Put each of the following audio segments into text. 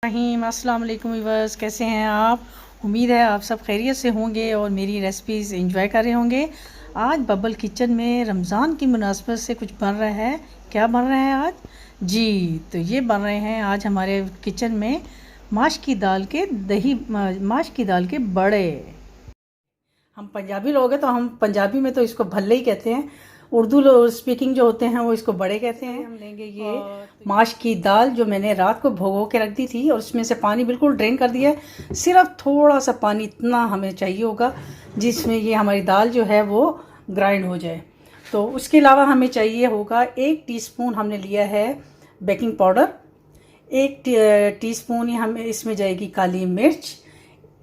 अस्सलाम वालेकुम व्यूअर्स, कैसे हैं आप? उम्मीद है आप सब खैरियत से होंगे और मेरी रेसिपीज़ एंजॉय कर रहे होंगे। आज बबल किचन में रमज़ान की मुनासबत से कुछ बन रहा है। क्या बन रहा है आज? जी, तो ये बन रहे हैं आज हमारे किचन में माश की दाल के माश की दाल के बड़े। हम पंजाबी लोग हैं तो हम पंजाबी में तो इसको भल्ले ही कहते हैं। उर्दू स्पीकिंग जो होते हैं वो इसको बड़े कहते हैं। हम लेंगे ये माश की दाल जो मैंने रात को भिगो के रख दी थी और उसमें से पानी बिल्कुल ड्रेन कर दिया है। सिर्फ थोड़ा सा पानी इतना हमें चाहिए होगा जिसमें ये हमारी दाल जो है वो ग्राइंड हो जाए। तो उसके अलावा हमें चाहिए होगा 1 टीस्पून हमने लिया है बेकिंग पाउडर, 1 टीस्पून ही हमें इसमें जाएगी काली मिर्च,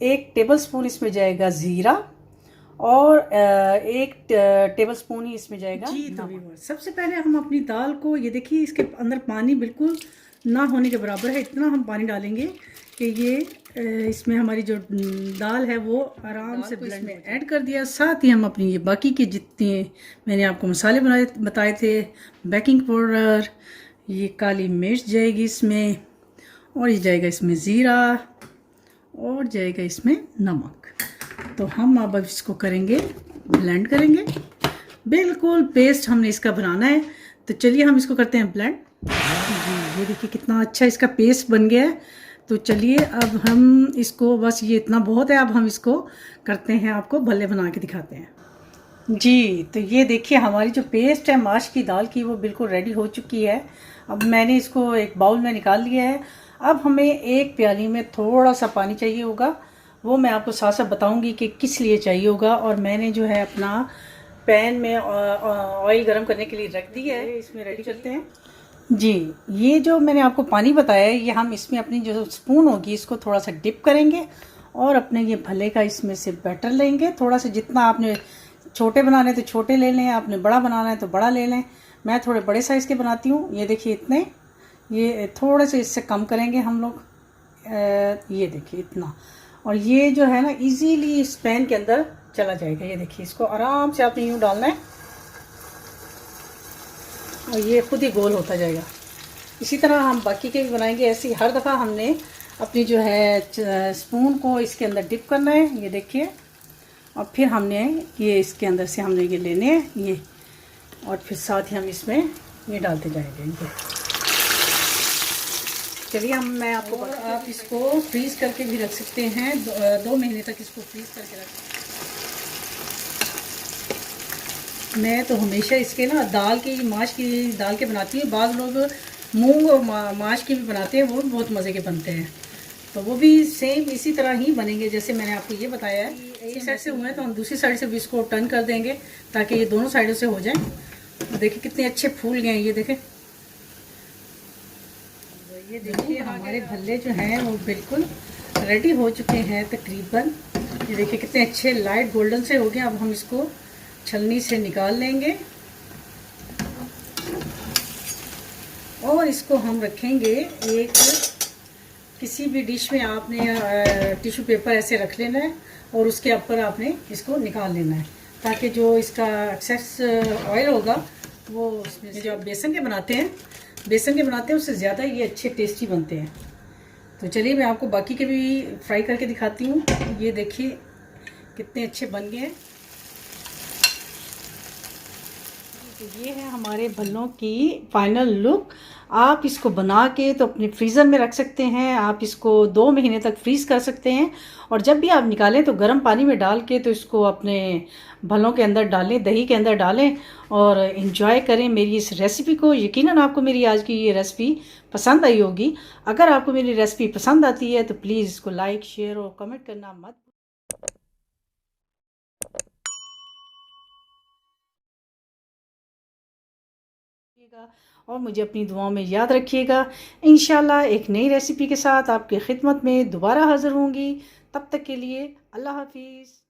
1 टेबलस्पून इसमें जाएगा ज़ीरा और 1 टेबलस्पून ही इसमें जाएगा जी। तो सबसे पहले हम अपनी दाल को, ये देखिए इसके अंदर पानी बिल्कुल ना होने के बराबर है, इतना हम पानी डालेंगे कि ये इसमें हमारी जो दाल है वो आराम से ब्लेंड में ऐड कर दिया। साथ ही हम अपनी ये बाकी के जितने मैंने आपको मसाले बताए थे, बेकिंग पाउडर, ये काली मिर्च जाएगी इसमें, और ये जाएगा इसमें ज़ीरा, और जाएगा इसमें नमक। तो हम अब इसको करेंगे, ब्लेंड करेंगे। बिल्कुल पेस्ट हमने इसका बनाना है। तो चलिए हम इसको करते हैं ब्लेंड। जी, ये देखिए कितना अच्छा इसका पेस्ट बन गया है। तो चलिए अब हम इसको, बस ये इतना बहुत है, अब हम इसको करते हैं, आपको भल्ले बना के दिखाते हैं। जी, तो ये देखिए हमारी जो पेस्ट है माश की दाल की वो बिल्कुल रेडी हो चुकी है। अब मैंने इसको एक बाउल में निकाल लिया है। अब हमें एक प्याली में थोड़ा सा पानी चाहिए होगा, वो मैं आपको साथ साथ बताऊंगी कि किस लिए चाहिए होगा। और मैंने जो है अपना पैन में ऑयल गरम करने के लिए रख दिया है, इसमें रेडी करते हैं। जी, ये जो मैंने आपको पानी बताया है, ये हम इसमें अपनी जो स्पून होगी इसको थोड़ा सा डिप करेंगे और अपने ये भले का इसमें से बैटर लेंगे। थोड़ा सा, जितना आपने छोटे बनाने हैं तो छोटे ले लें, आपने बड़ा बनाना है तो बड़ा ले लें। मैं थोड़े बड़े साइज़ के बनाती हूँ। ये देखिए इतने, ये थोड़े से इससे कम करेंगे हम लोग, ये देखिए इतना। और ये जो है ना इजीली इस पैन के अंदर चला जाएगा। ये देखिए इसको आराम से आपने यूँ डालना है और ये खुद ही गोल होता जाएगा। इसी तरह हम बाकी के भी बनाएंगे। ऐसे ही हर दफ़ा हमने अपनी जो है स्पून को इसके अंदर डिप करना है, ये देखिए। और फिर हमने ये इसके अंदर से हमने ये लेने हैं ये, और फिर साथ ही हम इसमें ये डालते जाएंगे ये। चलिए मैं आपको आप इसको फ्रीज़ करके भी रख सकते हैं, 2 महीने तक इसको फ्रीज़ करके रख। मैं तो हमेशा इसके ना माश की दाल के बनाती हूँ। बाद लोग मूंग और माश की भी बनाते हैं, वो भी बहुत मज़े के बनते हैं। तो वो भी सेम इसी तरह ही बनेंगे जैसे मैंने आपको ये बताया है। एक साइड से हुए हैं तो हम दूसरी साइड से भी इसको टर्न कर देंगे ताकि ये दोनों साइडों से हो जाए। देखिए कितने अच्छे फूल गए हैं, ये देखें। ये देखिए हमारे भल्ले जो हैं वो बिल्कुल रेडी हो चुके हैं तकरीबन। ये देखिए कितने अच्छे लाइट गोल्डन से हो गए। अब हम इसको छलनी से निकाल लेंगे और इसको हम रखेंगे एक किसी भी डिश में। आपने टिश्यू पेपर ऐसे रख लेना है और उसके ऊपर आपने इसको निकाल लेना है ताकि जो इसका एक्सेस ऑयल होगा वो उसमें, जो आप बेसन के बनाते हैं उससे ज़्यादा ये अच्छे टेस्टी बनते हैं। तो चलिए मैं आपको बाकी के भी फ्राई करके दिखाती हूँ। ये देखिए कितने अच्छे बन गए हैं। तो ये है हमारे भल्लों की फाइनल लुक। आप इसको बना के तो अपने फ्रीज़र में रख सकते हैं। आप इसको 2 महीने तक फ्रीज़ कर सकते हैं। और जब भी आप निकालें तो गर्म पानी में डाल के तो इसको अपने भल्लों के अंदर डालें, दही के अंदर डालें और इन्जॉय करें मेरी इस रेसिपी को। यकीनन आपको मेरी आज की ये रेसिपी पसंद आई होगी। अगर आपको मेरी रेसिपी पसंद आती है तो प्लीज़ इसको लाइक, शेयर और कमेंट करना मत। और मुझे अपनी दुआओं में याद रखिएगा। इंशाल्लाह एक नई रेसिपी के साथ आपकी खिदमत में दोबारा हाज़िर होंगी। तब तक के लिए अल्लाह हाफिज़।